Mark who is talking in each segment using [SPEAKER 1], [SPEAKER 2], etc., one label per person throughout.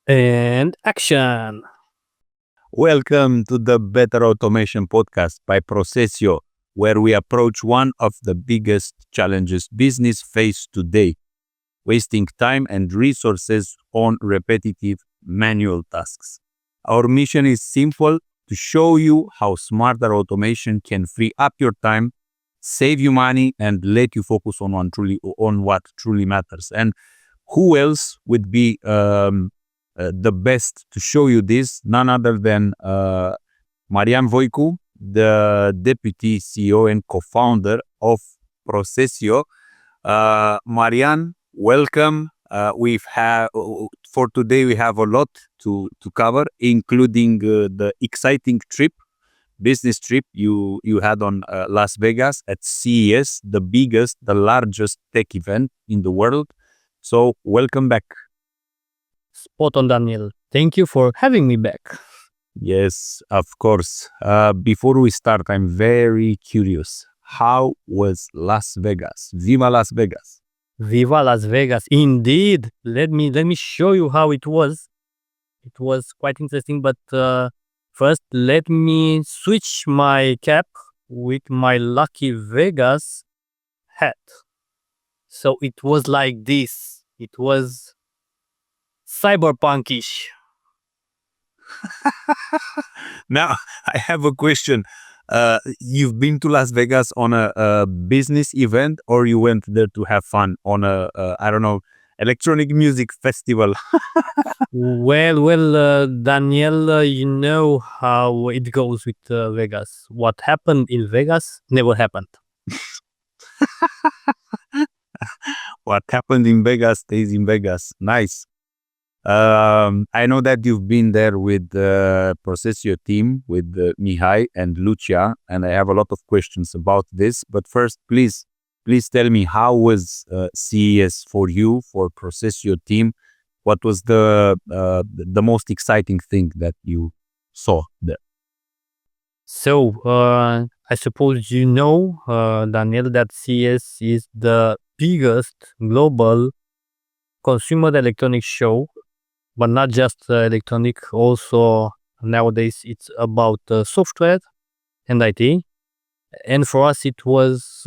[SPEAKER 1] And action.
[SPEAKER 2] Welcome to the Better Automation Podcast by PROCESIO, where we approach one of the biggest challenges business face today, wasting time and resources on repetitive manual tasks. Our mission is simple: to show you how smarter automation can free up your time, save you money, and let you focus on what truly matters. And who else would be the best to show you this? None other than Marian Voicu, the Deputy CEO and co-founder of PROCESIO. Marian, welcome. For today we have a lot to cover, including the exciting business trip you had on Las Vegas at CES, the largest tech event in the world. So welcome back.
[SPEAKER 1] Spot on, Daniel. Thank you for having me back.
[SPEAKER 2] Yes, of course. Before we start, I'm very curious. How was Las Vegas? Viva Las Vegas!
[SPEAKER 1] Viva Las Vegas. Indeed. Let me show you how it was. It was quite interesting, but first let me switch my cap with my lucky Vegas hat. So it was like this. It was cyberpunkish.
[SPEAKER 2] Now, I have a question. You've been to Las Vegas on a business event, or you went there to have fun on I don't know, electronic music festival?
[SPEAKER 1] Well, Daniel, you know how it goes with Vegas. What happened in Vegas never happened.
[SPEAKER 2] What happened in Vegas stays in Vegas. Nice. I know that you've been there with the PROCESIO team, with Mihai and Lucia, and I have a lot of questions about this. But first, please tell me, how was CES for you, for PROCESIO team? What was the most exciting thing that you saw there?
[SPEAKER 1] So, I suppose you know, Daniel, that CES is the biggest global consumer electronics show, but not just electronic. Also, nowadays it's about software and IT. And for us, it was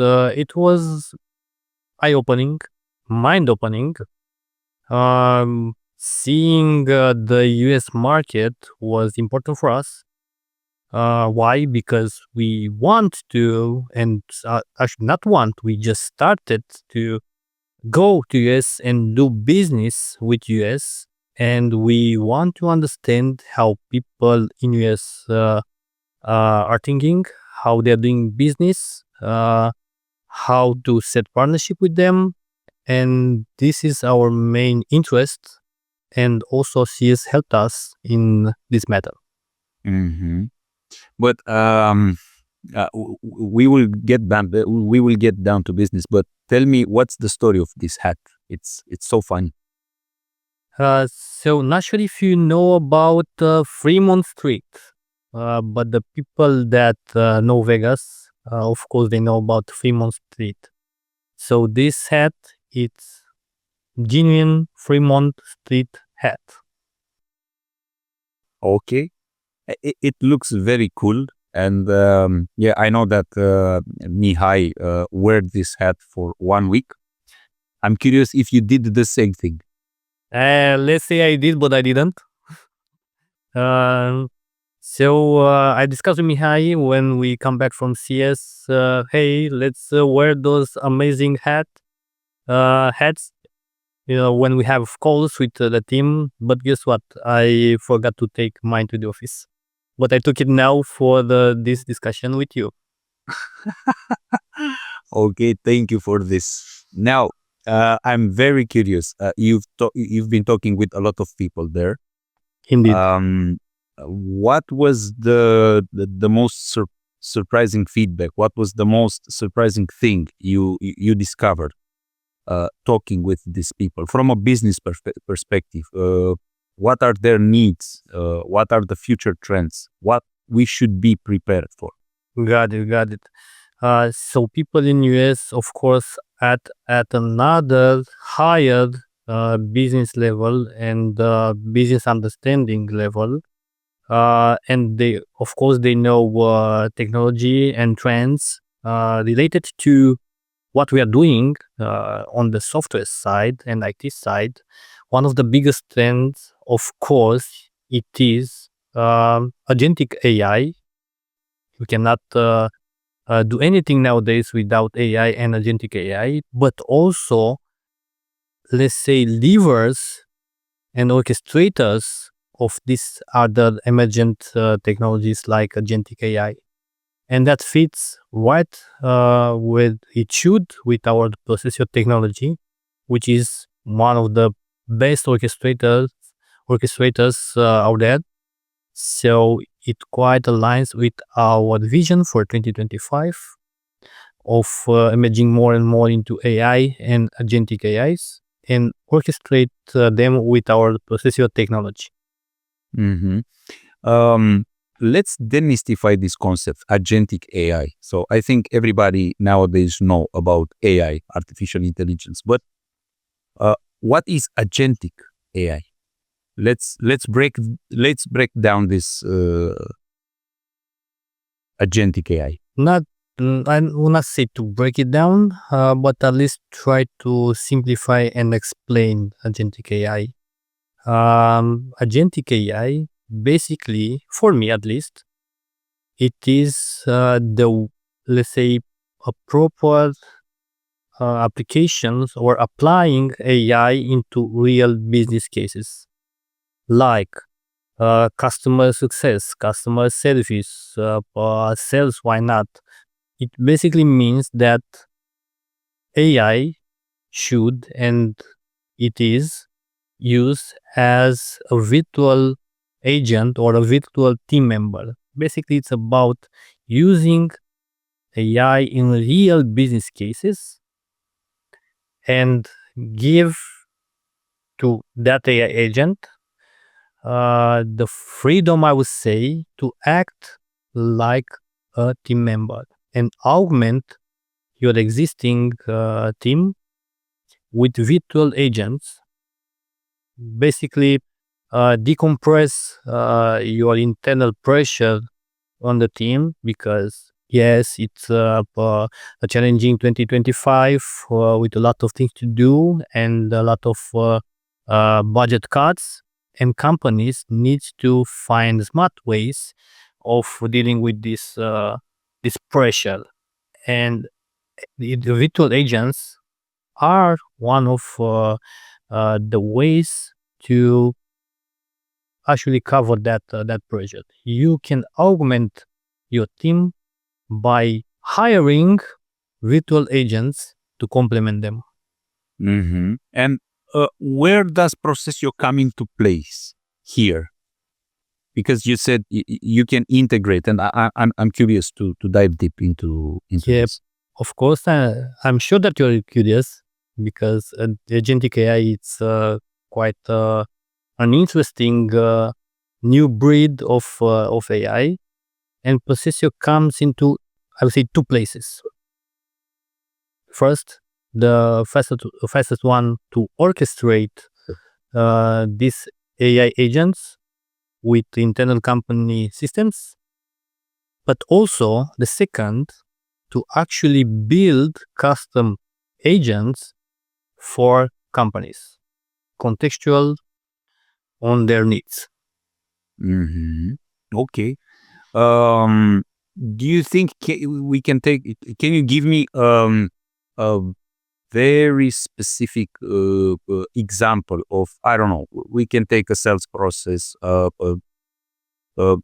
[SPEAKER 1] eye-opening, mind-opening. Seeing the US market was important for us. Why? Because we want to, and actually not want, we just started to go to US and do business with US, and we want to understand how people in US are thinking, how they're doing business, how to set partnership with them, and this is our main interest. And also, CS helped us in this matter.
[SPEAKER 2] Mm-hmm. But we will get down to business. But tell me, what's the story of this hat? It's so funny.
[SPEAKER 1] So not sure if you know about Fremont Street, but the people that know Vegas, of course, they know about Fremont Street. So this hat, it's genuine Fremont Street hat.
[SPEAKER 2] Okay, it looks very cool, and yeah, I know that Mihai wear this hat for 1 week. I'm curious if you did the same thing.
[SPEAKER 1] Let's say I did, but I didn't. So I discussed with Mihai when we come back from CS. Hey, let's wear those amazing hats. You know, when we have calls with the team. But guess what? I forgot to take mine to the office. But I took it now for this discussion with you.
[SPEAKER 2] Okay, thank you for this. Now, I'm very curious. You've been talking with a lot of people there.
[SPEAKER 1] Indeed.
[SPEAKER 2] What was the most surprising feedback? What was the most surprising thing you discovered talking with these people from a business perspective? What are their needs? What are the future trends? What we should be prepared for?
[SPEAKER 1] Got it. So people in US, of course, at another higher business level and business understanding level. And they, of course, they know technology and trends related to what we are doing on the software side and IT side. One of the biggest trends, of course, it is agentic AI. We cannot do anything nowadays without AI and agentic AI, but also, let's say, levers and orchestrators of these other emergent technologies like agentic AI. And that fits right with it should with our processor technology, which is one of the best orchestrators out there. So it quite aligns with our vision for 2025 of emerging more and more into AI and agentic AIs and orchestrate them with our processor technology.
[SPEAKER 2] Mm-hmm. Um, let's demystify this concept, agentic AI. So I think everybody nowadays know about AI, artificial intelligence, but what is agentic AI? Let's break down this agentic AI.
[SPEAKER 1] Not, I will not say to break it down, but at least try to simplify and explain agentic AI. Agentic AI, basically, for me at least, it is let's say, a proper applications or applying AI into real business cases like customer success, customer service, sales. Why not? It basically means that AI should and it is used as a virtual agent or a virtual team member. Basically, it's about using AI in real business cases and give to that AI agent the freedom, I would say, to act like a team member and augment your existing team with virtual agents. Basically, decompress your internal pressure on the team because yes, it's a challenging 2025 with a lot of things to do and a lot of budget cuts, and companies need to find smart ways of dealing with this pressure. And the virtual agents are one of the ways to actually cover that pressure. You can augment your team by hiring virtual agents to complement them.
[SPEAKER 2] Mm-hmm. And where does Procesio come into place here? Because you said you can integrate, and I'm curious to dive deep into
[SPEAKER 1] Yeah,
[SPEAKER 2] this.
[SPEAKER 1] of course. I'm sure that you're curious because agentic AI it's quite an interesting new breed of AI, and Procesio comes into, I would say, two places. First, the fastest one to orchestrate these AI agents with internal company systems, but also the second to actually build custom agents for companies, contextual on their needs.
[SPEAKER 2] Mm-hmm. Okay. Um, do you think we can take? Can you give me a very specific example of, I don't know, we can take a sales process, a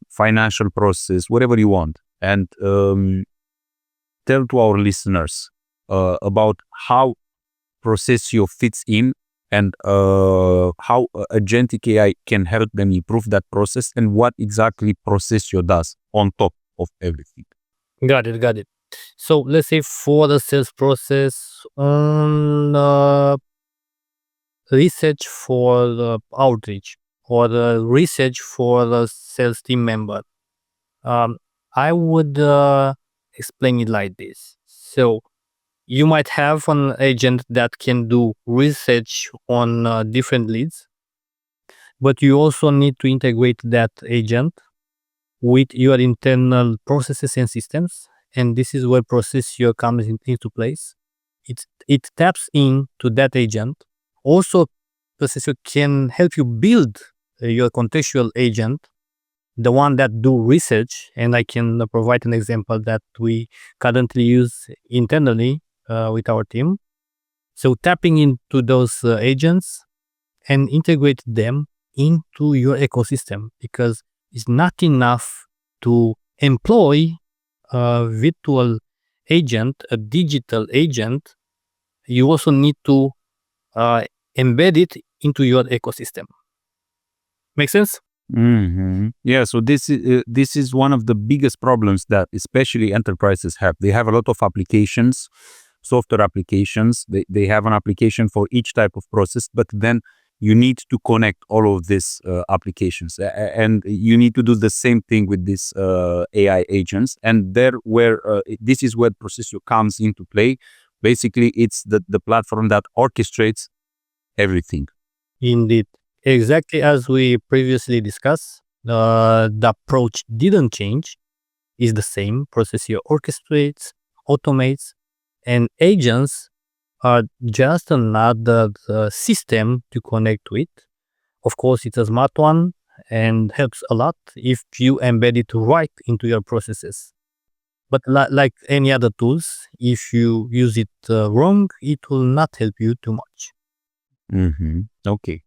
[SPEAKER 2] financial process, whatever you want, and tell to our listeners about how Procesio fits in and how agentic AI can help them improve that process and what exactly Procesio does on top of everything.
[SPEAKER 1] Got it, got it. So let's say for the sales process, research for the outreach or the research for the sales team member. Um, I would explain it like this. So You might have an agent that can do research on different leads, but you also need to integrate that agent with your internal processes and systems. And this is where Procesio comes into place. It taps into that agent. Also, Procesio can help you build your contextual agent, the one that do research. And I can provide an example that we currently use internally with our team. So tapping into those agents and integrate them into your ecosystem, because it's not enough to employ a virtual agent, a digital agent. You also need to uh, embed it into your ecosystem. Make sense?
[SPEAKER 2] Yeah, so this is one of the biggest problems that especially enterprises have. They have a lot of applications, software applications. They have an application for each type of process, but then you need to connect all of these applications, and you need to do the same thing with these AI agents. And this is where Procesio comes into play. Basically, it's the platform that orchestrates everything.
[SPEAKER 1] Indeed. Exactly as we previously discussed, the approach didn't change. Is the same. Procesio orchestrates, automates, and agents are just another system to connect with. Of course, it's a smart one and helps a lot if you embed it right into your processes. But like any other tools, if you use it wrong, it will not help you too much.
[SPEAKER 2] Okay.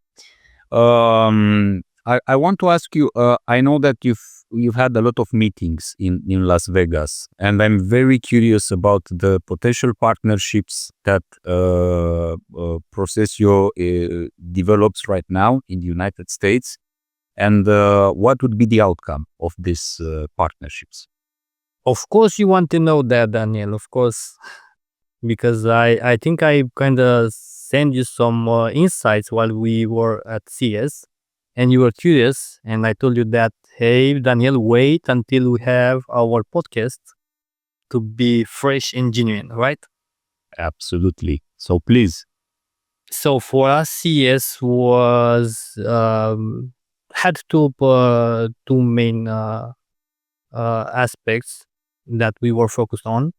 [SPEAKER 2] I want to ask you. I know that you've had a lot of meetings in Las Vegas, and I'm very curious about the potential partnerships that Procesio develops right now in the United States, and what would be the outcome of these partnerships?
[SPEAKER 1] Of course, you want to know that, Daniel. Of course, because I think I kind of sent you some insights while we were at CS, and you were curious, and I told you that, hey, Daniel, wait until we have our podcast to be fresh and genuine, right?
[SPEAKER 2] Absolutely. So please.
[SPEAKER 1] So for us, CS was had two main aspects that we were focused on.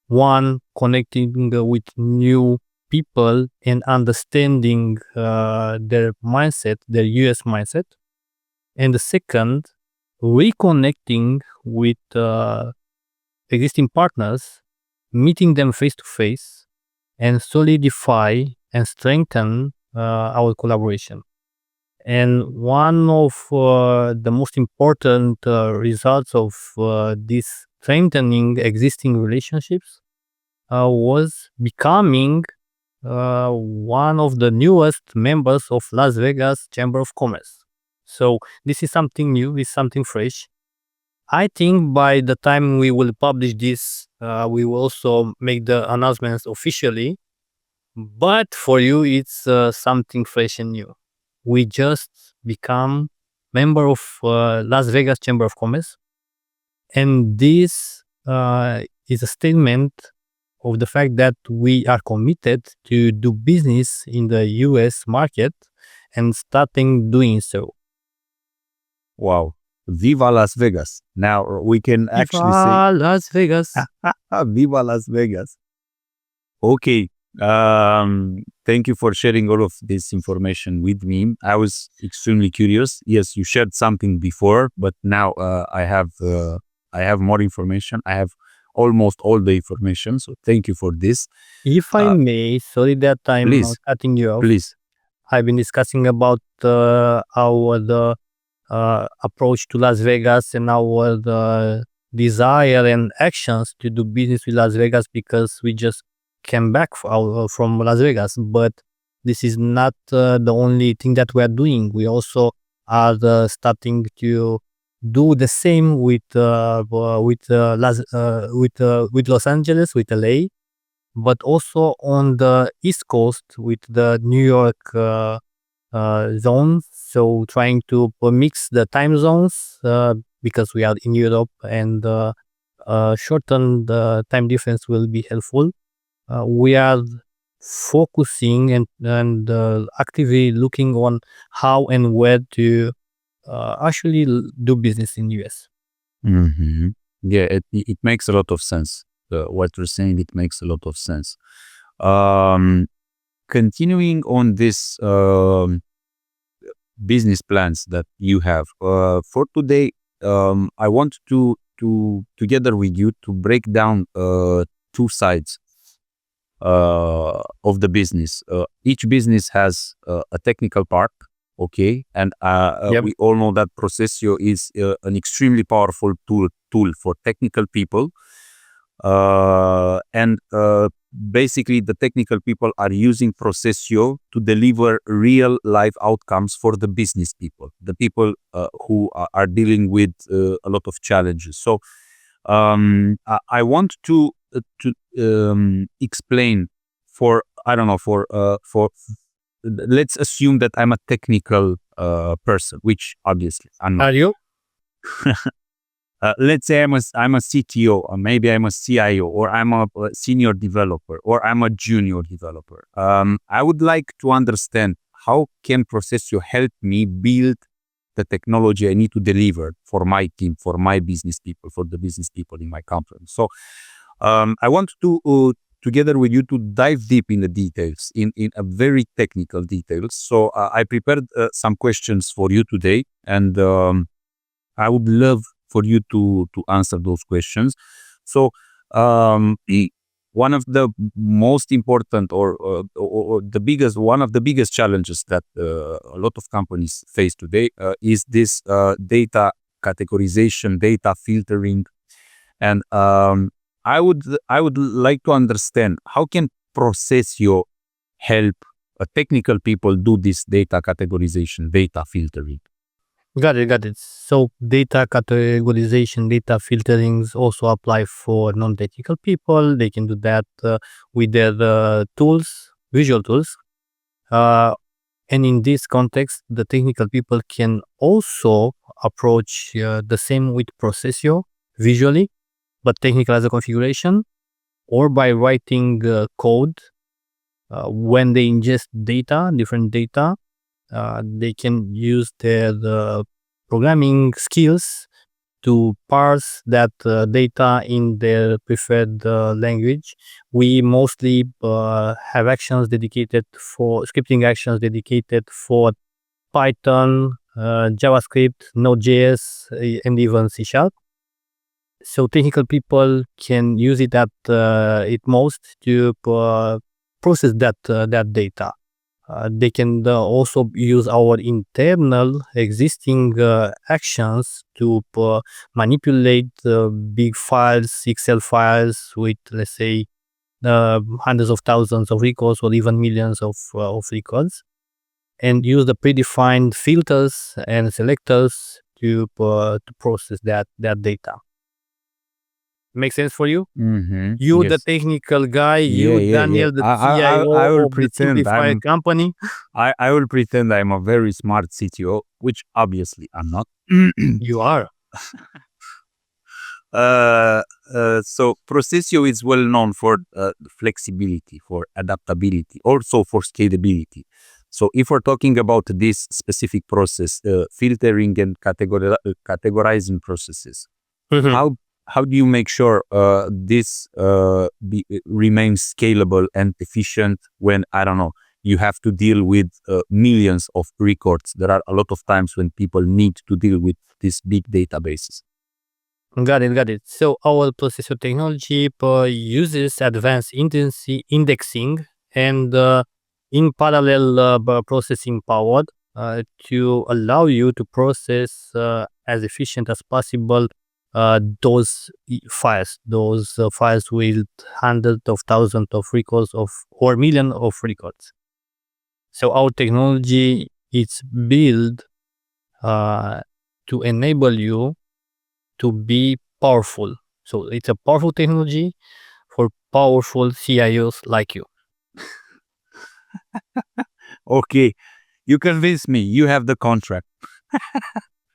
[SPEAKER 1] One, connecting with new people and understanding their mindset, their US mindset. And the second, reconnecting with existing partners, meeting them face to face, and solidify and strengthen our collaboration. And one of the most important results of this strengthening existing relationships was becoming one of the newest members of Las Vegas Chamber of Commerce. So this is something new, this is something fresh. I think by the time we will publish this, we will also make the announcements officially. But for you, it's something fresh and new. We just become member of Las Vegas Chamber of Commerce, and this is a statement of the fact that we are committed to do business in the US market and starting doing so.
[SPEAKER 2] Wow. Viva Las Vegas. Now we can actually say
[SPEAKER 1] Viva Las Vegas.
[SPEAKER 2] Viva Las Vegas. Okay. Thank you for sharing all of this information with me. I was extremely curious. Yes, you shared something before, but now I have more information. I have almost all the information. So thank you for this.
[SPEAKER 1] If I may, sorry that I'm
[SPEAKER 2] Please,
[SPEAKER 1] cutting you off.
[SPEAKER 2] please.
[SPEAKER 1] I've been discussing about our approach to Las Vegas and our desire and actions to do business with Las Vegas, because we just came back from Las Vegas. But this is not the only thing that we are doing. We also are starting to do the same with Los Angeles, with LA, but also on the East Coast with the New York zones. So trying to mix the time zones because we are in Europe, and shorten the time difference will be helpful. we are focusing and actively looking on how and where to actually do business in US.
[SPEAKER 2] Mm-hmm. Yeah, it makes a lot of sense. What you're saying, it makes a lot of sense. Um, Continuing on this business plans that you have for today, I want to together with you to break down two sides of the business. Each business has a technical part, okay, and
[SPEAKER 1] Yep.
[SPEAKER 2] we all know that Procesio is an extremely powerful tool for technical people, and basically the technical people are using Procesio to deliver real life outcomes for the business people, the people who are dealing with a lot of challenges. So I want to explain for, I don't know, for let's assume that I'm a technical person, which obviously I'm not.
[SPEAKER 1] Are you?
[SPEAKER 2] Let's say I'm a CTO, or maybe I'm a CIO, or I'm a senior developer, or I'm a junior developer. I would like to understand how can Procesio help me build the technology I need to deliver for my team, for my business people, for the business people in my company. So I want to together with you to dive deep in the details, in a very technical details. So I prepared some questions for you today, and I would love for you to answer those questions. So one of the most important or the biggest, one of the biggest challenges that a lot of companies face today is this data categorization, data filtering, and I would like to understand how can Procesio help technical people do this data categorization, data filtering.
[SPEAKER 1] Got it, got it. So data categorization, data filterings also apply for non-technical people. They can do that with their tools, visual tools. And in this context, the technical people can also approach the same with Procesio visually, but technical as a configuration, or by writing code when they ingest data, different data. They can use their programming skills to parse that data in their preferred language. We mostly have actions dedicated for scripting actions dedicated for Python, JavaScript, Node.js, and even C Sharp. So technical people can use it at it most to process that data. They can also use our internal existing actions to manipulate big files, Excel files with, let's say, hundreds of thousands of records or even millions of records, and use the predefined filters and selectors to process that data. Make sense for you?
[SPEAKER 2] Mm-hmm.
[SPEAKER 1] You, the
[SPEAKER 2] Yes.
[SPEAKER 1] technical guy,
[SPEAKER 2] Yeah,
[SPEAKER 1] you,
[SPEAKER 2] yeah, yeah.
[SPEAKER 1] Daniel, the
[SPEAKER 2] I will
[SPEAKER 1] CIO of the
[SPEAKER 2] pretend
[SPEAKER 1] simplified company.
[SPEAKER 2] I will pretend I'm a very smart CTO, which obviously I'm not.
[SPEAKER 1] You are.
[SPEAKER 2] So Procesio is well known for flexibility, for adaptability, also for scalability. So if we're talking about this specific process, filtering and categorizing processes,
[SPEAKER 1] Mhm.
[SPEAKER 2] how do you make sure this remains scalable and efficient when, I don't know, you have to deal with millions of records? There are a lot of times when people need to deal with these big databases.
[SPEAKER 1] Got it, got it. So our processor technology uses advanced indexing and in parallel processing power to allow you to process as efficient as possible those files, those files with hundreds of thousands of records of or million of records. So our technology is built uh, to enable you to be powerful. So it's a powerful technology for powerful CIOs like you.
[SPEAKER 2] Okay, you convinced me. You have the contract.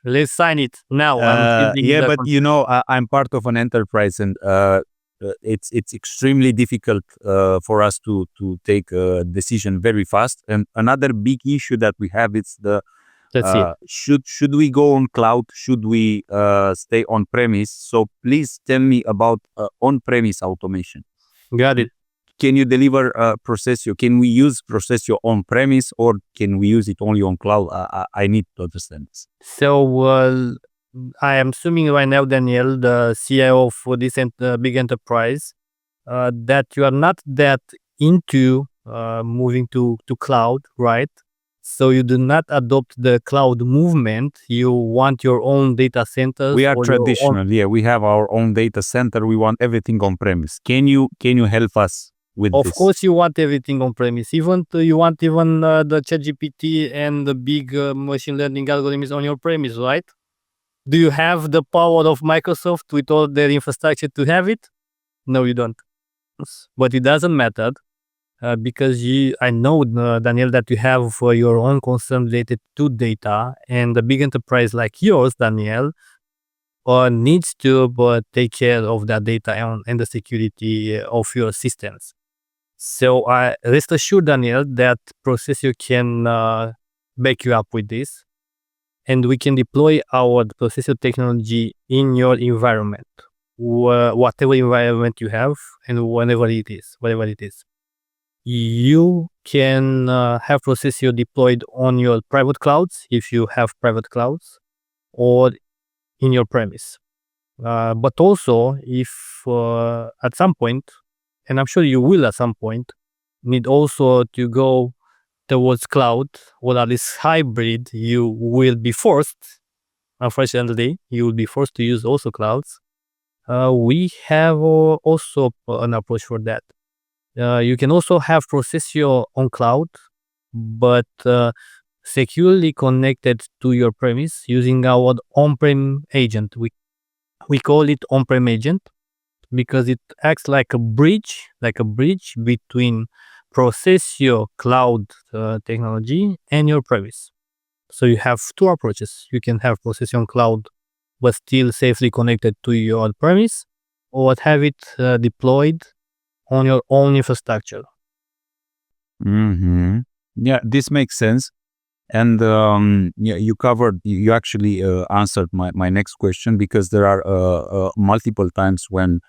[SPEAKER 1] Let's sign it now. I'm building
[SPEAKER 2] Yeah,
[SPEAKER 1] the
[SPEAKER 2] but you know, I'm part of an enterprise, and it's extremely difficult for us to take a decision very fast. And another big issue that we have is
[SPEAKER 1] That's it.
[SPEAKER 2] should we go on cloud? Should we stay on premise? So please tell me about on premise automation.
[SPEAKER 1] Got it.
[SPEAKER 2] Can you deliver Procesio? Can we use Procesio on premise, or can we use it only on cloud? I need to understand this.
[SPEAKER 1] So I am assuming right now, Daniel, the CIO for this big enterprise, that you are not that into moving to cloud, right? So you do not adopt the cloud movement. You want your own data centers.
[SPEAKER 2] We are
[SPEAKER 1] or your own.
[SPEAKER 2] traditional, yeah. We have our own data center. We want everything on premise. Can you help us with
[SPEAKER 1] Of
[SPEAKER 2] this?
[SPEAKER 1] course, you want everything on premise. You want the ChatGPT and the big machine learning algorithms on your premise, right? Do you have the power of Microsoft with all their infrastructure to have it? No, you don't. But it doesn't matter because I know, Daniel, that you have your own concern related to data, and a big enterprise like yours, Daniel, needs to take care of that data and the security of your systems. So rest assured, Daniel, that Procesio can back you up with this, and we can deploy our Procesio technology in your environment, whatever environment you have, and whatever it is. You can have Procesio deployed on your private clouds if you have private clouds, or in your premise. But also, if at some point, and I'm sure you will at some point, need also to go towards cloud, or at least hybrid, you will be forced, unfortunately, you will be forced to use also clouds. We have also an approach for that. You can also have Procesio on cloud, but securely connected to your premise using our on-prem agent. We call it on-prem agent because it acts like a bridge between Procesio cloud technology and your premise. So you have two approaches. You can have Procesio on cloud, but still safely connected to your premise, or have it deployed on your own infrastructure.
[SPEAKER 2] Mm-hmm. Yeah, this makes sense. And yeah, you actually answered my next question, because there are multiple times when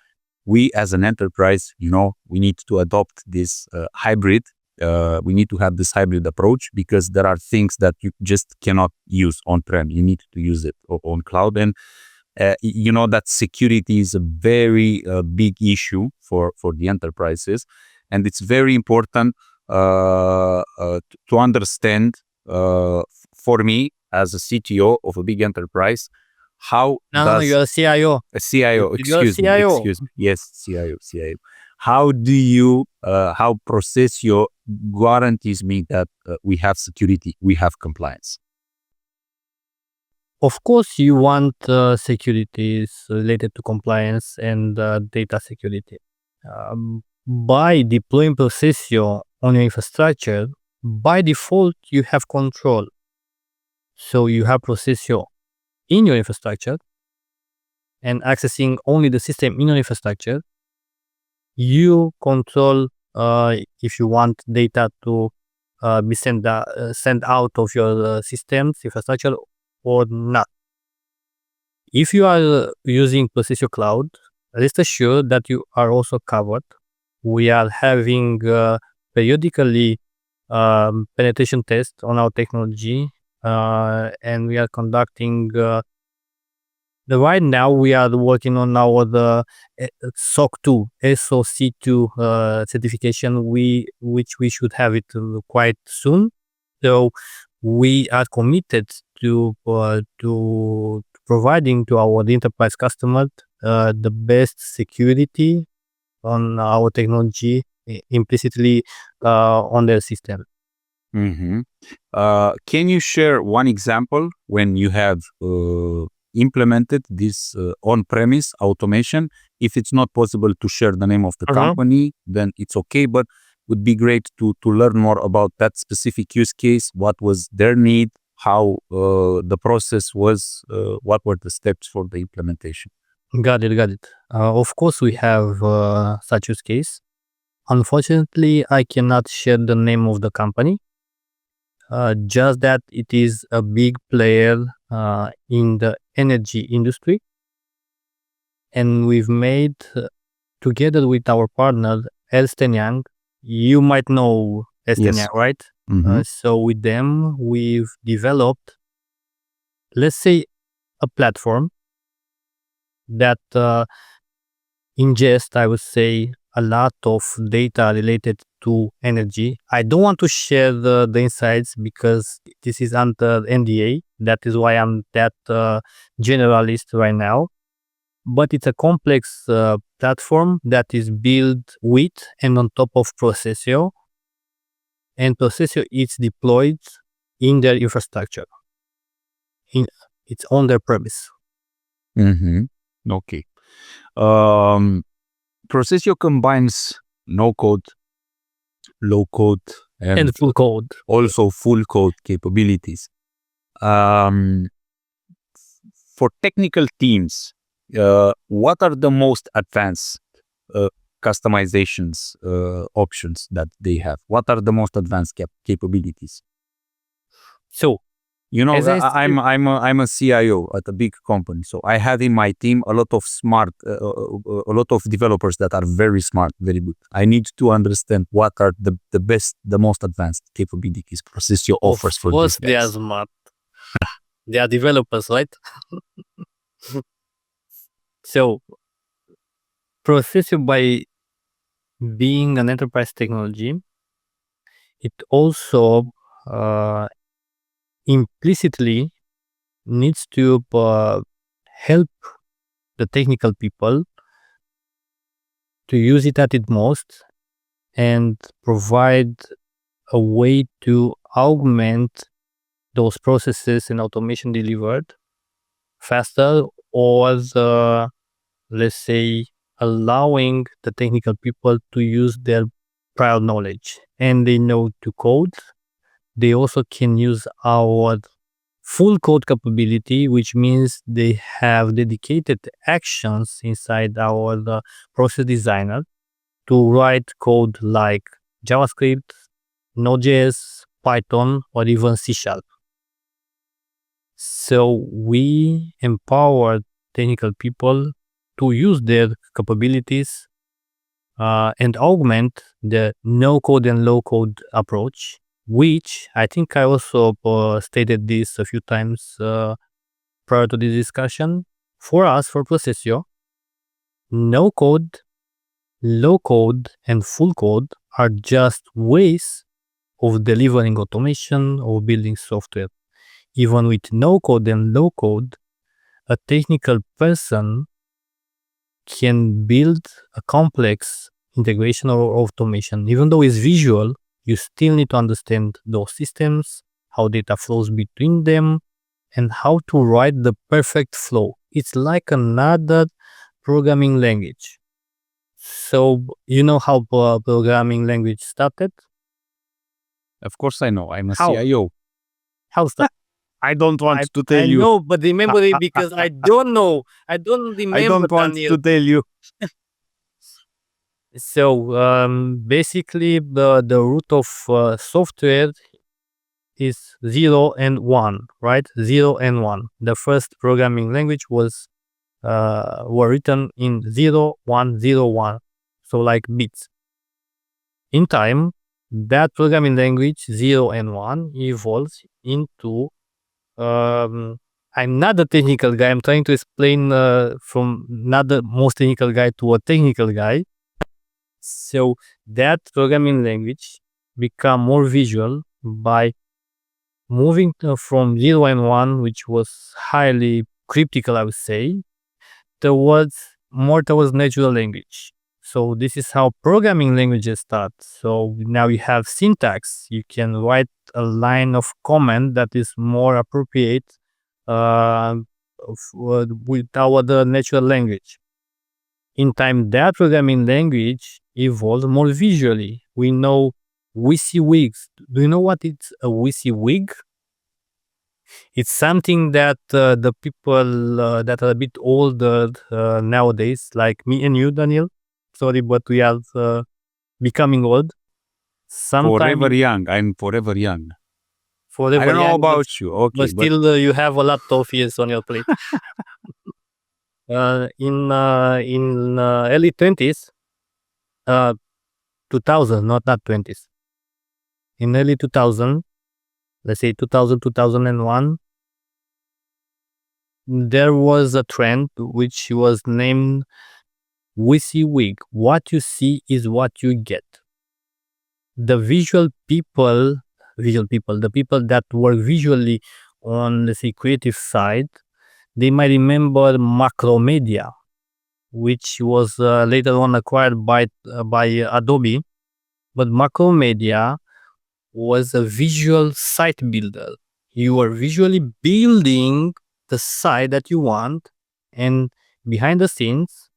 [SPEAKER 2] we as an enterprise, we need to adopt this hybrid. We need to have this hybrid approach, because there are things that you just cannot use on-prem. You need to use it on cloud. And that security is a very big issue for the enterprises. And it's very important to understand, for me as a CTO of a big enterprise, how
[SPEAKER 1] No,
[SPEAKER 2] does
[SPEAKER 1] you're a CIO.
[SPEAKER 2] a CIO,
[SPEAKER 1] You're a
[SPEAKER 2] excuse me,
[SPEAKER 1] CIO.
[SPEAKER 2] yes, CIO. How do you, how Procesio guarantees me that we have security, we have compliance?
[SPEAKER 1] Of course, you want securities related to compliance and data security. By deploying Procesio on your infrastructure, by default, you have control. So you have Procesio in your infrastructure and accessing only the system in your infrastructure. You control if you want data to be sent out of your systems infrastructure or not. If you are using Procesio Cloud, rest assured that you are also covered. We are having periodically penetration tests on our technology, and we are conducting. Right now, we are working on our SOC 2 certification. Which we should have it quite soon. So we are committed to providing to our enterprise customers the best security on our technology implicitly on their system.
[SPEAKER 2] Mm-hmm. Can you share one example when you have implemented this on-premise automation? If it's not possible to share the name of the company, then it's okay, but would be great to learn more about that specific use case. What was their need? How the process was? What were the steps for the implementation?
[SPEAKER 1] Got it, got it. Of course, we have such use case. Unfortunately, I cannot share the name of the company. Just that it is a big player in the energy industry, and we've made together with our partner Ernst& Young. You might know Ernst&
[SPEAKER 2] Yes.
[SPEAKER 1] Young, right?
[SPEAKER 2] Mhm.
[SPEAKER 1] So with them, we've developed, let's say, a platform that ingest, I would say, a lot of data related to energy. I don't want to share the insights because this is under NDA. That is why I'm that generalist right now. But it's a complex platform that is built with and on top of PROCESIO, and PROCESIO is deployed in their infrastructure. In, it's on their premise.
[SPEAKER 2] Mhm. Okay. PROCESIO combines no code, low code, and
[SPEAKER 1] And full code.
[SPEAKER 2] also full code capabilities. Um, for technical teams, what are the most advanced uh, customizations options that they have? What are the most advanced capabilities?
[SPEAKER 1] So,
[SPEAKER 2] You know,
[SPEAKER 1] as I said,
[SPEAKER 2] I'm a CIO at a big company, so I have in my team a lot of a lot of developers that are very smart, very good. I need to understand what are the best, the most advanced capabilities PROCESIO
[SPEAKER 1] of
[SPEAKER 2] offers for these
[SPEAKER 1] course, they are
[SPEAKER 2] guys.
[SPEAKER 1] smart. They are developers, right? So, PROCESIO, by being an enterprise technology, it also uh, implicitly needs to help the technical people to use it at its most and provide a way to augment those processes and automation delivered faster, or let's say allowing the technical people to use their prior knowledge and they know to code. They also can use our full code capability, which means they have dedicated actions inside our process designer to write code like JavaScript, Node.js, Python, or even C Sharp. So we empower technical people to use their capabilities and augment the no code and low code approach, which I think I also stated this a few times prior to this discussion. For us, for PROCESIO, no code, low code, and full code are just ways of delivering automation or building software. Even with no code and low code, a technical person can build a complex integration or automation. Even though it's visual, you still need to understand those systems, how data flows between them, and how to write the perfect flow. It's like another programming language. So, you know how programming language started?
[SPEAKER 2] Of course, I know. I'm a
[SPEAKER 1] How?
[SPEAKER 2] CIO.
[SPEAKER 1] How started?
[SPEAKER 2] I don't want to tell
[SPEAKER 1] I
[SPEAKER 2] you.
[SPEAKER 1] know, but remember it because I don't know. I don't
[SPEAKER 2] I
[SPEAKER 1] remember,
[SPEAKER 2] don't want
[SPEAKER 1] Daniel.
[SPEAKER 2] to tell you.
[SPEAKER 1] So basically, the root of software is 0 and 1, right? 0 and 1. The first programming language were written in 0, 1, 0, 1. So like bits. In time, that programming language 0 and 1 evolves into I'm not a technical guy. I'm trying to explain from not the most technical guy to a technical guy. So that programming language become more visual by moving from 0 and 1, which was highly cryptical, I would say, towards more towards natural language. So this is how programming languages start. So now you have syntax. You can write a line of command that is more appropriate uh, with our the natural language. In time, that programming language evolves more visually. We know WYSIWYGs. Do you know what it's a WYSIWYG? It's something that the people that are a bit older nowadays, like me and you, Daniel, sorry, but we are becoming old. Sometimes
[SPEAKER 2] Forever young. I'm forever young. I
[SPEAKER 1] forever
[SPEAKER 2] don't know
[SPEAKER 1] young,
[SPEAKER 2] about you.
[SPEAKER 1] but
[SPEAKER 2] Okay, but
[SPEAKER 1] still you have a lot of years on your plate. In early 20s, uh, 2000, not 20s. In early 2000, let's say 2000, 2001, there was a trend which was named WYSIWYG. What you see is what you get. The visual people, the people that work visually on, let's say, creative side, they might remember Macromedia, which was later on acquired by Adobe. But Macromedia was a visual site builder. You are visually building the site that you want, and behind the scenes,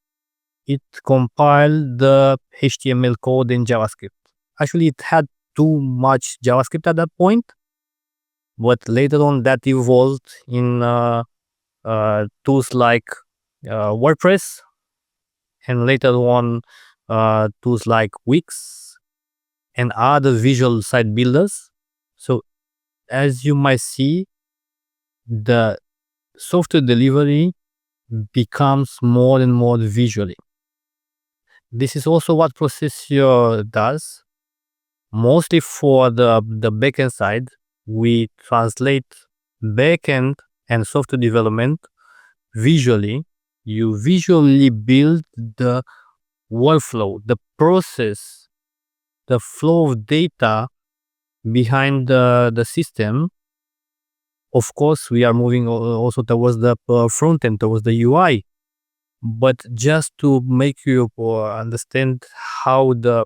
[SPEAKER 1] it compiled the HTML code in JavaScript. Actually, it had too much JavaScript at that point, but later on that evolved in tools like WordPress, and later on tools like Wix and other visual site builders. So as you might see, the software delivery becomes more and more visually. This is also what Procesio does. Mostly for the backend side, we translate backend and software development visually. You visually build the workflow, the process, the flow of data behind the system. Of course, we are moving also towards the front end, towards the UI. But just to make you understand how the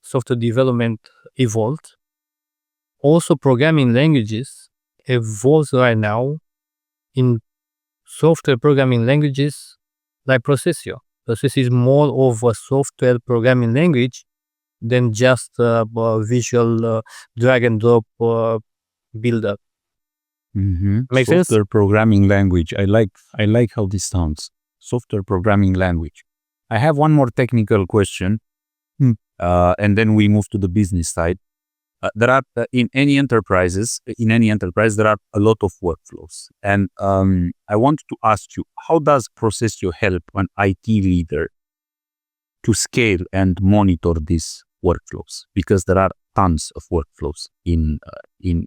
[SPEAKER 1] software development evolved, also programming languages evolves right now in software programming languages like Procesio. Procesio is more of a software programming language than just a visual drag and drop builder. Make sense?
[SPEAKER 2] software programming language. I like how this sounds. Software programming language. I have one more technical question, and then we move to the business side. There are in any enterprise there are a lot of workflows, and I want to ask you, how does Procesio help an IT leader to scale and monitor these workflows? Because there are tons of workflows in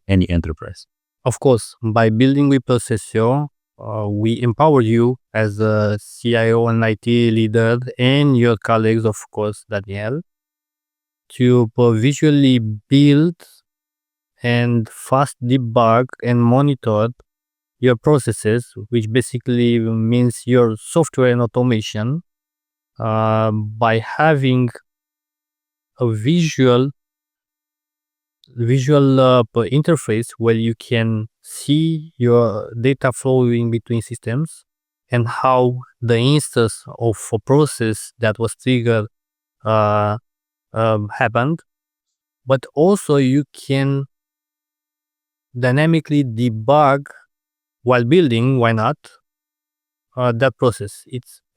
[SPEAKER 2] any enterprise.
[SPEAKER 1] Of course, by building with Procesio, we empower you as a CIO and IT leader and your colleagues, of course, Daniel, to visually build and fast debug and monitor your processes, which basically means your software and automation, by having a visual interface where you can see your data flowing between systems and how the instance of a process that was triggered uh, happened. But also you can dynamically debug while building. Why not? That process.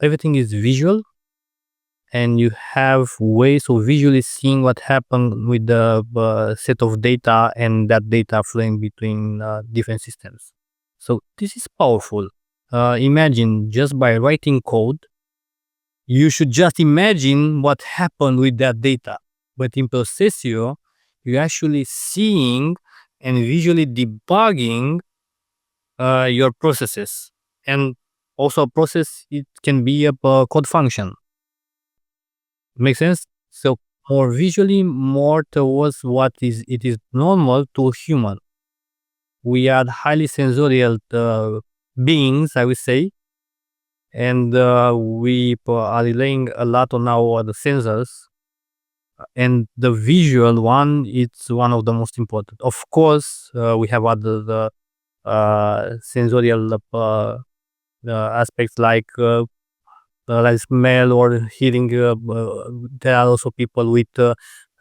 [SPEAKER 1] Everything is visual, and you have ways of visually seeing what happened with the set of data and that data flowing between different systems. So this is powerful. Imagine just by writing code, you should just imagine what happened with that data. But in Procesio, you're actually seeing and visually debugging your processes. And also a process, it can be a code function. Make sense? So more visually, more towards what it is normal to a human. We are highly sensorial beings, I would say, and we are relying a lot on our the sensors. And the visual one, it's one of the most important. Of course, we have other sensorial aspects like smell or hearing. There are also people with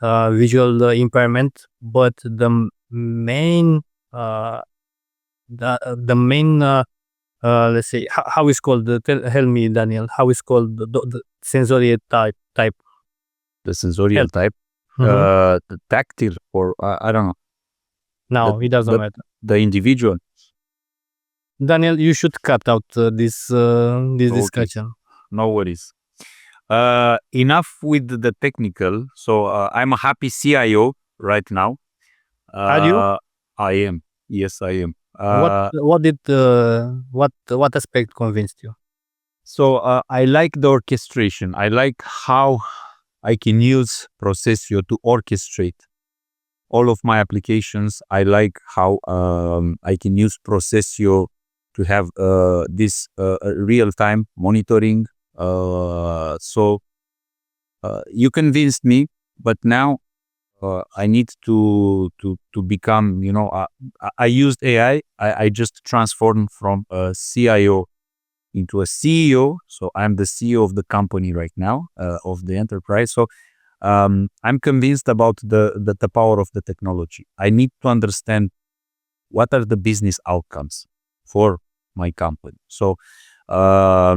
[SPEAKER 1] visual impairment, but the main the main let's say how is called help me, Daniel, how is called the sensorial type
[SPEAKER 2] The sensorial
[SPEAKER 1] help.
[SPEAKER 2] type,
[SPEAKER 1] Mhm.
[SPEAKER 2] the tactile, or I don't know,
[SPEAKER 1] No, it doesn't
[SPEAKER 2] the
[SPEAKER 1] matter.
[SPEAKER 2] the individual.
[SPEAKER 1] Daniel, you should cut out this
[SPEAKER 2] Okay,
[SPEAKER 1] discussion.
[SPEAKER 2] no worries. Enough with the technical. So I'm a happy CIO right now.
[SPEAKER 1] Are you?
[SPEAKER 2] Uh, I am. Yes, I am.
[SPEAKER 1] What aspect convinced you?
[SPEAKER 2] So I like the orchestration. I like how I can use Procesio to orchestrate all of my applications. I like how I can use Procesio to have this real-time monitoring. So you convinced me, but now I need to become. I used AI. I just transformed from a CIO into a CEO. So I'm the CEO of the company right now, of the enterprise. So I'm convinced about the power of the technology. I need to understand what are the business outcomes for my company. So I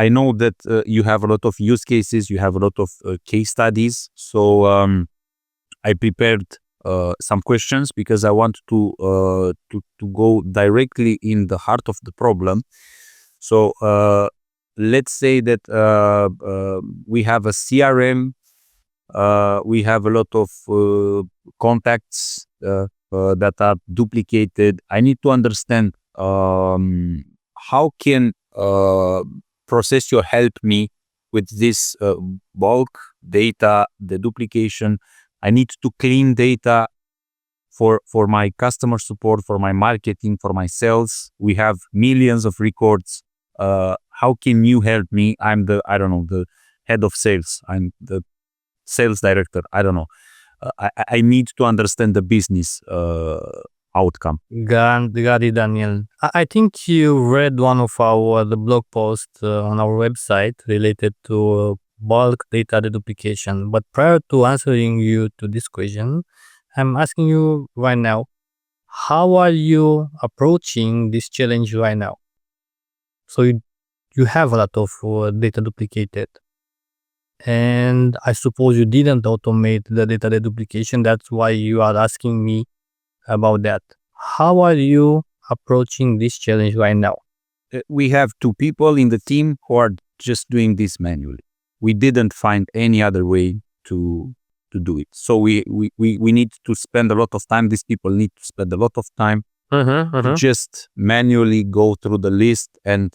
[SPEAKER 2] know that you have a lot of use cases, you have a lot of case studies. So I prepared some questions because I want to go directly in the heart of the problem. So let's say that we have a CRM, we have a lot of contacts that are duplicated. I need to understand how can Procesio help me with this bulk data, the duplication. I need to clean data for my customer support, for my marketing, for my sales. We have millions of records. How can you help me? I'm I don't know, the head of sales. I'm the sales director. I don't know. I need to understand the business outcome.
[SPEAKER 1] Got it, Daniel. I think you read one of our the blog posts on our website related to bulk data deduplication. But prior to answering you to this question, I'm asking you right now, how are you approaching this challenge right now? So you have a lot of data duplicated, and I suppose you didn't automate the data deduplication. That's why you are asking me about that. How are you approaching this challenge right now?
[SPEAKER 2] We have two people in the team who are just doing this manually. We didn't find any other way to do it. So we need to spend a lot of time. These people need to spend a lot of time to just manually go through the list and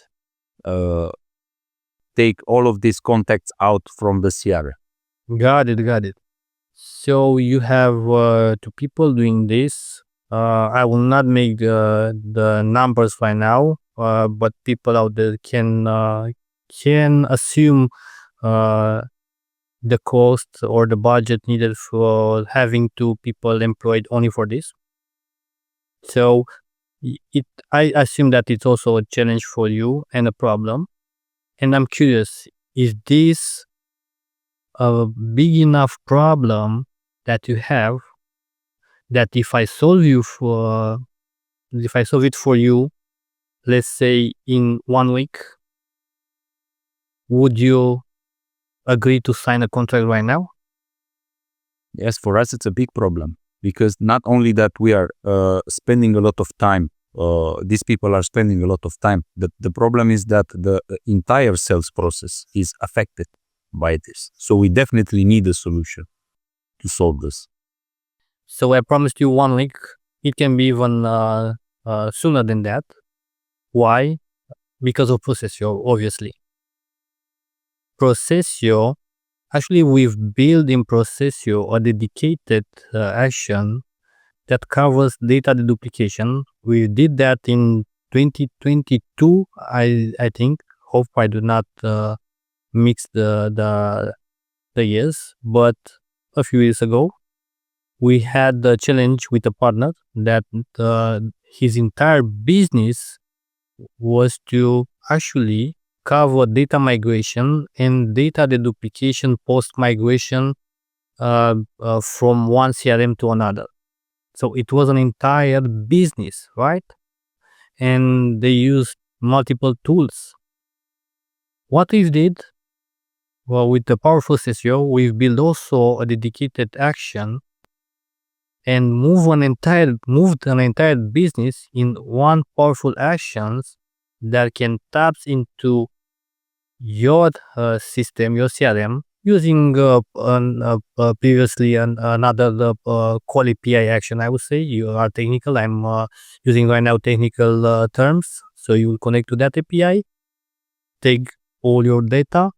[SPEAKER 2] uh, take all of these contacts out from the CRM.
[SPEAKER 1] Got it. So you have two people doing this. I will not make the numbers right now, but people out there can assume uh, the cost or the budget needed for having two people employed only for this. So I assume that it's also a challenge for you and a problem. And I'm curious, is this a big enough problem that you have that if I solve it for you, let's say in 1 week, would you agree to sign a contract right now?
[SPEAKER 2] Yes, for us it's a big problem because not only that we are spending a lot of time, these people are spending a lot of time. The problem is that the entire sales process is affected by this. So we definitely need a solution to solve this.
[SPEAKER 1] So I promised you 1 week. It can be even sooner than that. Why? Because of Procesio, obviously. Procesio, actually, we've built in Procesio a dedicated action that covers data deduplication. We did that in 2022, I think. Hope I do not mix the years, but a few years ago, we had the challenge with a partner that his entire business was to actually cover data migration and data deduplication post migration from one CRM to another. So it was an entire business, right? And they used multiple tools. What we did, well, with the powerful SEO, we've built also a dedicated action and moved an entire business in one powerful actions that can tap into your system, your CRM, using previously another call API action. I would say you are technical. I'm using right now technical terms. So you will connect to that API, take all your data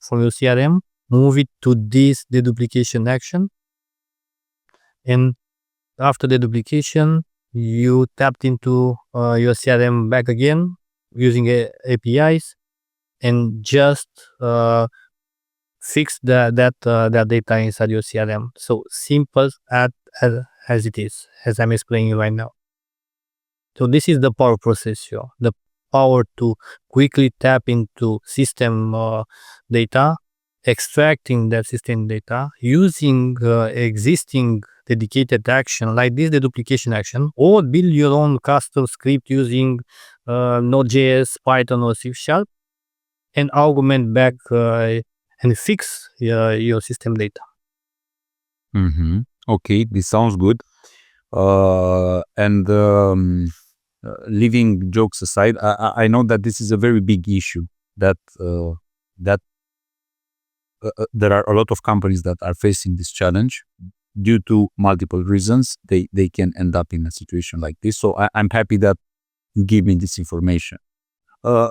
[SPEAKER 1] from your CRM, move it to this deduplication action, and after the duplication, you tapped into your CRM back again using APIs and just fix that data inside your CRM. So simple as it is, as I'm explaining right now. So this is the power processor, the power to quickly tap into system data, extracting that system data, using existing dedicated action like this, the duplication action, or build your own custom script using Node.js, Python, or C# and augment back and fix your system data.
[SPEAKER 2] Okay, this sounds good. And leaving jokes aside, I know that this is a very big issue. That there are a lot of companies that are facing this challenge due to multiple reasons. They can end up in a situation like this. So I'm happy that you give me this information. I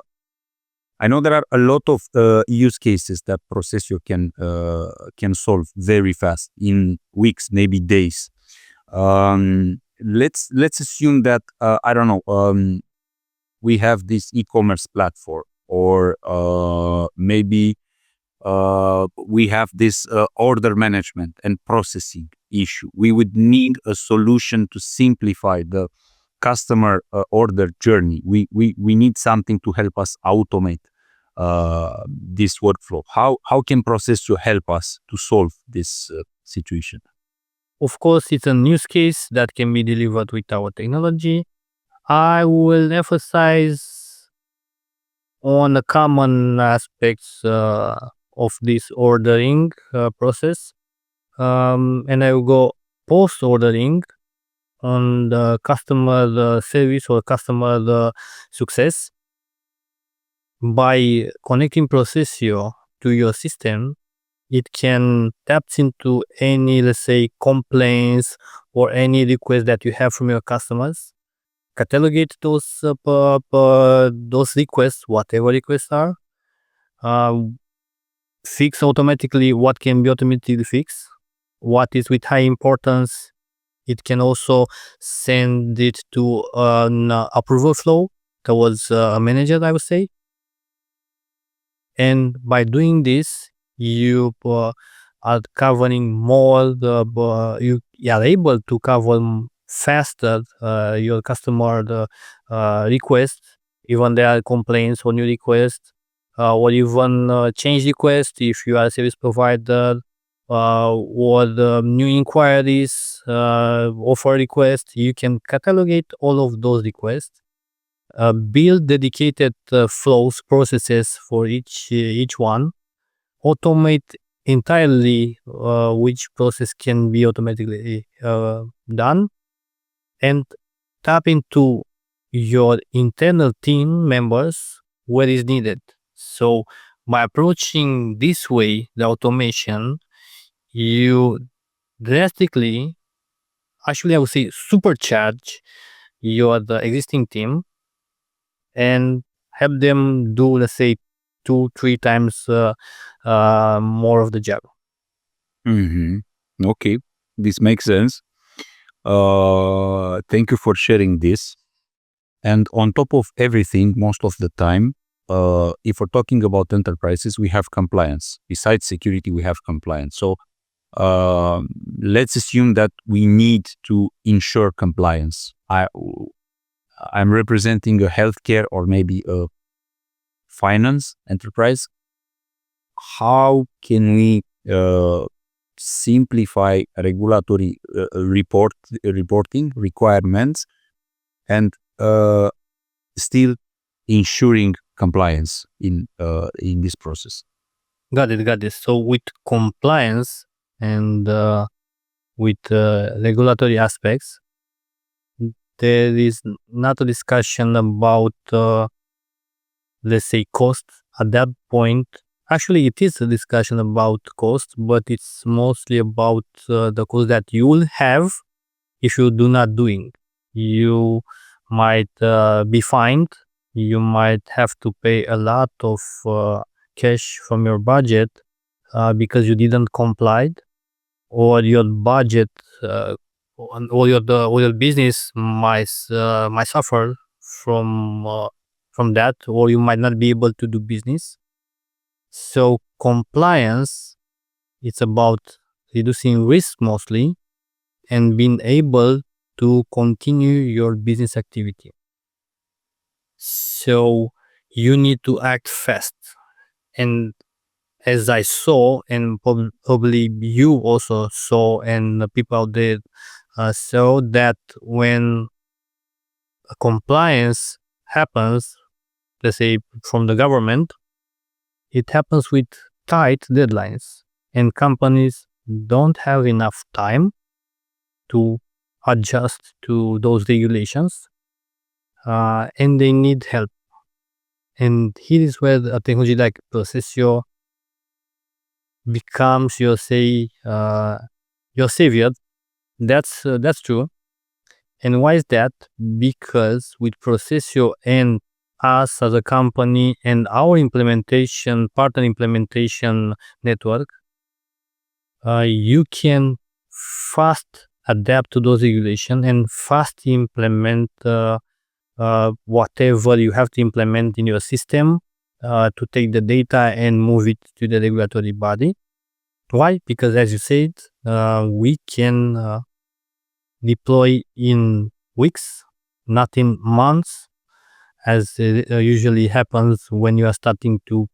[SPEAKER 2] know there are a lot of use cases that PROCESIO can solve very fast in weeks, maybe days. Let's assume that I don't know. We have this e-commerce platform, or maybe we have this order management and processing issue. We would need a solution to simplify the customer order journey. We need something to help us automate this workflow. How can PROCESIO help us to solve this situation?
[SPEAKER 1] Of course, it's a use case that can be delivered with our technology. I will emphasize on the common aspects of this ordering process, and I will go post ordering on the customer service or customer success. By connecting PROCESIO to your system, it can tap into any, let's say, complaints or any requests that you have from your customers, catalogate those requests, whatever requests are, fix automatically what can be automatically fixed, what is with high importance. It can also send it to an approval flow towards a manager, I would say. And by doing this, you are covering more. You are able to cover faster your customer requests, even there are complaints or new requests, or even change requests if you are a service provider, or the new inquiries, offer requests. You can catalogate all of those requests, build dedicated flows, processes for each one, automate entirely which process can be automatically done, and tap into your internal team members where is needed. So by approaching this way, the automation, you drastically, actually I would say supercharge the existing team and help them do, let's say, 2-3 times more of the job.
[SPEAKER 2] Okay, this makes sense. Thank you for sharing this. And on top of everything, most of the time, if we're talking about enterprises, we have compliance. Besides security, we have compliance. So let's assume that we need to ensure compliance. I'm representing a healthcare or maybe a finance enterprise. How can we simplify regulatory reporting requirements and still ensuring compliance in this process.
[SPEAKER 1] Got it. So with compliance and with regulatory aspects, there is not a discussion about, let's say, cost at that point. Actually, it is a discussion about cost, but it's mostly about the cost that you will have if you do not doing. You might be fined. You might have to pay a lot of cash from your budget because you didn't comply, or your budget or your business might suffer from that, or you might not be able to do business. So compliance, it's about reducing risk mostly and being able to continue your business activity. So you need to act fast. And as I saw, and probably you also saw, and the people out there saw, that when a compliance happens, let's say from the government, it happens with tight deadlines, and companies don't have enough time to adjust to those regulations, and they need help. And here is where a technology like PROCESIO becomes your savior. That's true. And why is that? Because with PROCESIO and us as a company and our partner implementation network, you can fast adapt to those regulations and fast implement whatever you have to implement in your system to take the data and move it to the regulatory body. Why? Because as you said, we can deploy in weeks, not in months, as usually happens when you are starting to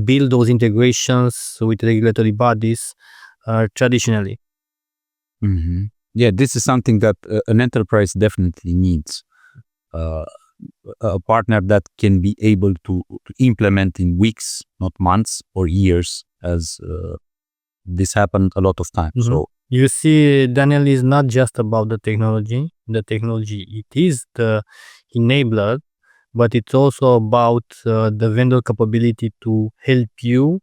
[SPEAKER 1] build those integrations with regulatory bodies traditionally.
[SPEAKER 2] Mm-hmm. Yeah, this is something that an enterprise definitely needs. A partner that can be able to implement in weeks, not months or years, as this happened a lot of times.
[SPEAKER 1] Mm-hmm.
[SPEAKER 2] So
[SPEAKER 1] you see, Daniel, is not just about the technology. The technology, it is the enabler, but it's also about the vendor capability to help you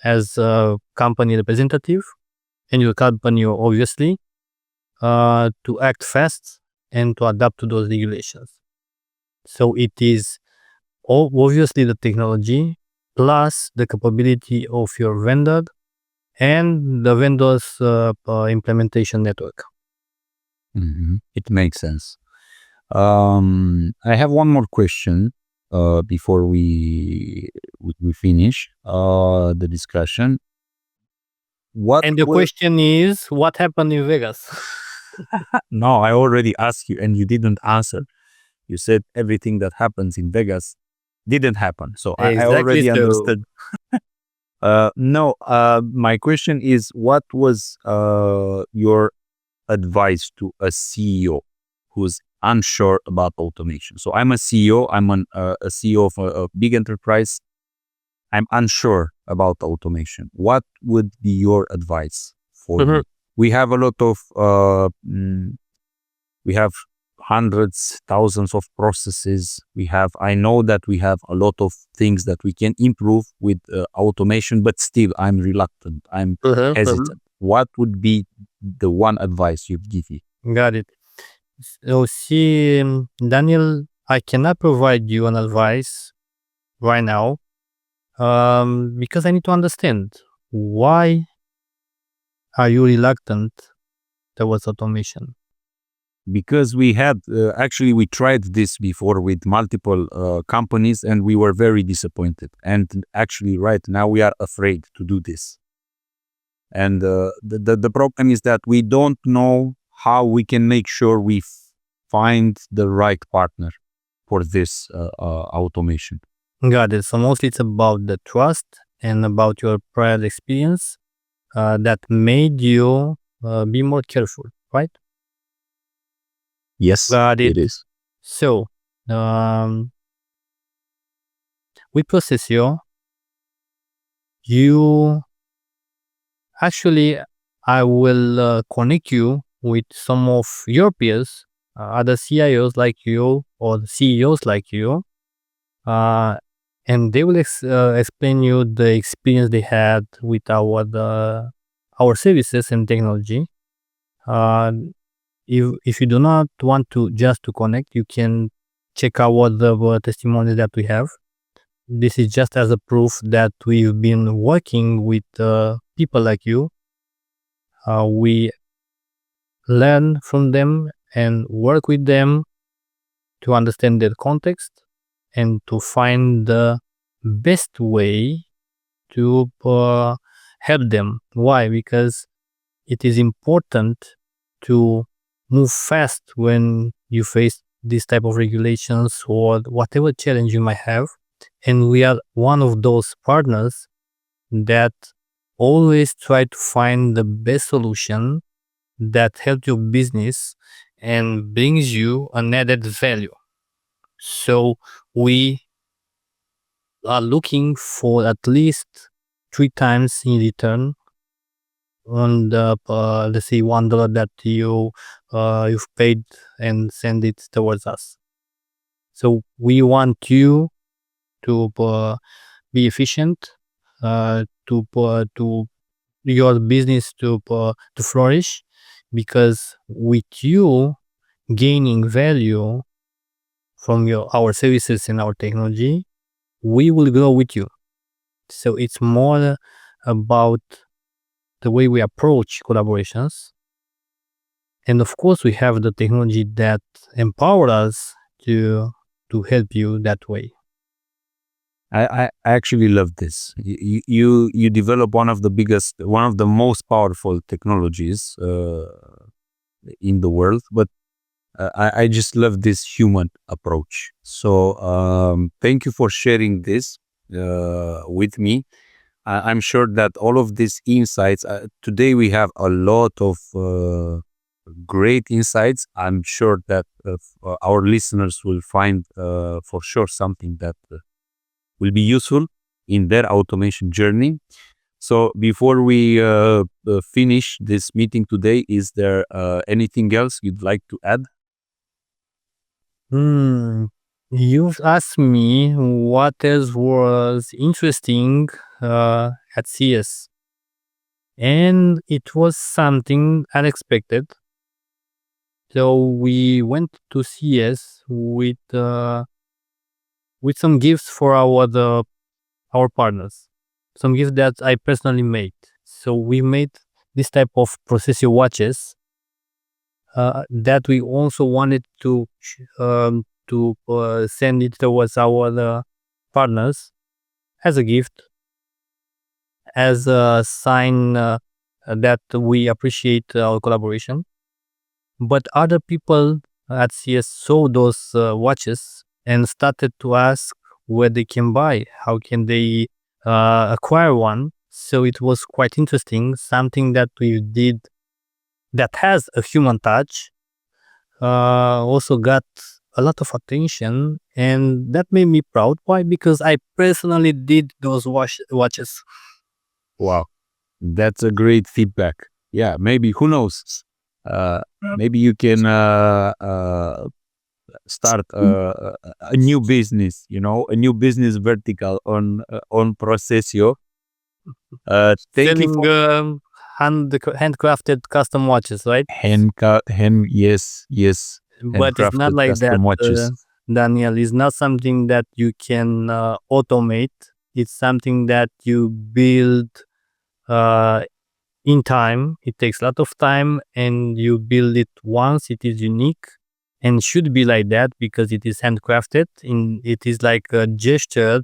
[SPEAKER 1] as a company representative and your company, obviously, to act fast and to adapt to those regulations. So it is obviously the technology plus the capability of your vendor and the vendor's implementation network.
[SPEAKER 2] mm-hmm. It makes sense. I have one more question before we finish the discussion.
[SPEAKER 1] And the question is, what happened in Vegas?
[SPEAKER 2] No, I already asked you and you didn't answer. You said everything that happens in Vegas didn't happen. So I already understood. No, my question is, what was your advice to a CEO who's unsure about automation? So I'm a CEO. I'm a CEO of a big enterprise. I'm unsure about automation. What would be your advice for me? We have a lot of we have hundreds, thousands of processes. I know that we have a lot of things that we can improve with automation, but still I'm reluctant. I'm hesitant. What would be the one advice you'd give me?
[SPEAKER 1] Got it. So see, Daniel, I cannot provide you an advice right now because I need to understand why are you reluctant towards automation.
[SPEAKER 2] Because we had actually we tried this before with multiple companies and we were very disappointed, and actually right now we are afraid to do this. And the problem is that we don't know how we can make sure we find the right partner for this automation.
[SPEAKER 1] Got it. So mostly it's about the trust and about your prior experience. that made you be more careful, right?
[SPEAKER 2] Yes,
[SPEAKER 1] Got it.
[SPEAKER 2] it is.
[SPEAKER 1] So, with PROCESIO, you actually, I will connect you with some of your peers, other CIOs like you or CEOs like you, uh, and they will explain you the experience they had with our services and technology. Uh, if you do not want to just to connect, you can check out what the testimony that we have. This is just as a proof that we've been working with people like you. We learn from them and work with them to understand their context and to find the best way to help them. Why? Because it is important to move fast when you face this type of regulations or whatever challenge you might have. And we are one of those partners that always try to find the best solution that helps your business and brings you an added value. So we are looking for at least 3 times in return on the let's say $1 that you've paid and send it towards us. So we want you to be efficient, to your business to flourish, because with you gaining value from our services and our technology, we will grow with you. So it's more about the way we approach collaborations. And of course, we have the technology that empower us to help you that way.
[SPEAKER 2] I actually love this. You develop one of the biggest, one of the most powerful technologies in the world, but I just love this human approach. So thank you for sharing this with me. I'm sure that all of these insights, today we have a lot of great insights. I'm sure that our listeners will find for sure something that will be useful in their automation journey. So before we finish this meeting today, is there anything else you'd like to add?
[SPEAKER 1] Hmm. You've asked me what else was interesting at CS, and it was something unexpected. So we went to CS with some gifts for our partners, some gifts that I personally made. So we made this type of PROCESIO watches that we also wanted to send it towards our partners as a gift, as a sign that we appreciate our collaboration. But other people at CS saw those watches and started to ask where they can buy, how can they acquire one. So it was quite interesting, something that we did that has a human touch, also got a lot of attention, and that made me proud. Why? Because I personally did those watches.
[SPEAKER 2] Wow, that's a great feedback. Yeah, maybe, who knows? Maybe you can start a new business, a new business vertical on Procesio. Thank you
[SPEAKER 1] Selling
[SPEAKER 2] for
[SPEAKER 1] handcrafted custom watches, right?
[SPEAKER 2] yes,
[SPEAKER 1] But it's not
[SPEAKER 2] handcrafted
[SPEAKER 1] like that,
[SPEAKER 2] custom watches.
[SPEAKER 1] Daniel. It's not something that you can automate. It's something that you build uh, in time. It takes a lot of time, and you build it once. It is unique and should be like that because it is handcrafted. It is like a gesture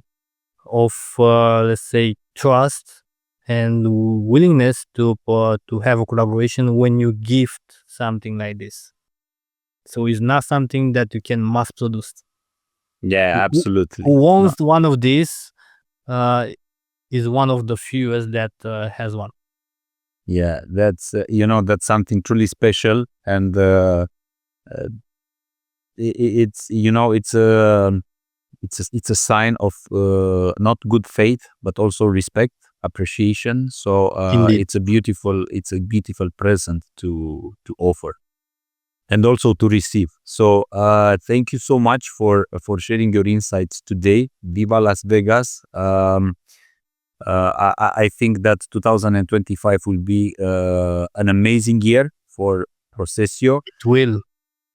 [SPEAKER 1] of let's say trust and willingness to have a collaboration when you gift something like this. So it's not something that you can mass produce.
[SPEAKER 2] Yeah,
[SPEAKER 1] Who
[SPEAKER 2] absolutely. No,
[SPEAKER 1] owns one of these uh, is one of the fewest that has one.
[SPEAKER 2] Yeah, that's that's something truly special, and it's it's a sign of not good faith, but also respect, appreciation. So
[SPEAKER 1] Indeed.
[SPEAKER 2] it's a beautiful present to offer and also to receive. So thank you so much for sharing your insights today. Viva Las Vegas. I think that 2025 will be an amazing year for Procesio.
[SPEAKER 1] It will.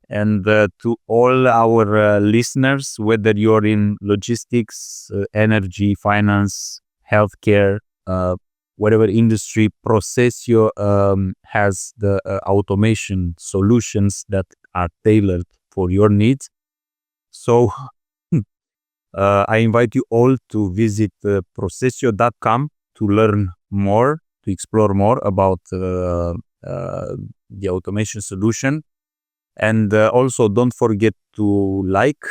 [SPEAKER 2] And to all our listeners, whether you're in logistics, energy, finance, healthcare, uh, whatever industry, Procesio has the automation solutions that are tailored for your needs. So I invite you all to visit procesio.com to learn more, to explore more about the automation solution. And also don't forget to like,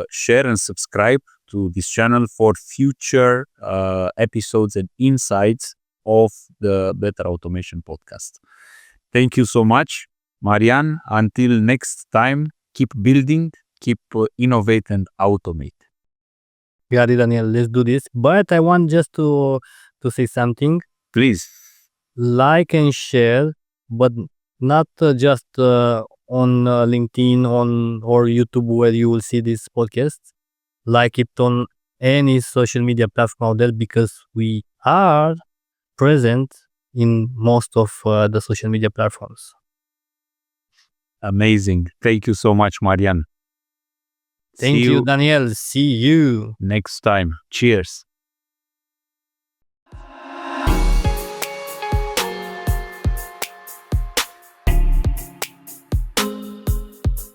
[SPEAKER 2] share and subscribe to this channel for future episodes and insights of the Better Automation podcast. Thank you so much, Marian. Until next time, keep building, keep innovate and automate.
[SPEAKER 1] Got it, Daniel. Let's do this. But I want just to say something.
[SPEAKER 2] Please.
[SPEAKER 1] Like and share, but not just on LinkedIn on or YouTube where you will see this podcast. Like it on any social media platform out there because we are present in most of the social media platforms.
[SPEAKER 2] Amazing. Thank you so much, Marian.
[SPEAKER 1] Thank
[SPEAKER 2] See
[SPEAKER 1] you,
[SPEAKER 2] you
[SPEAKER 1] Daniel. See you.
[SPEAKER 2] next time. Cheers.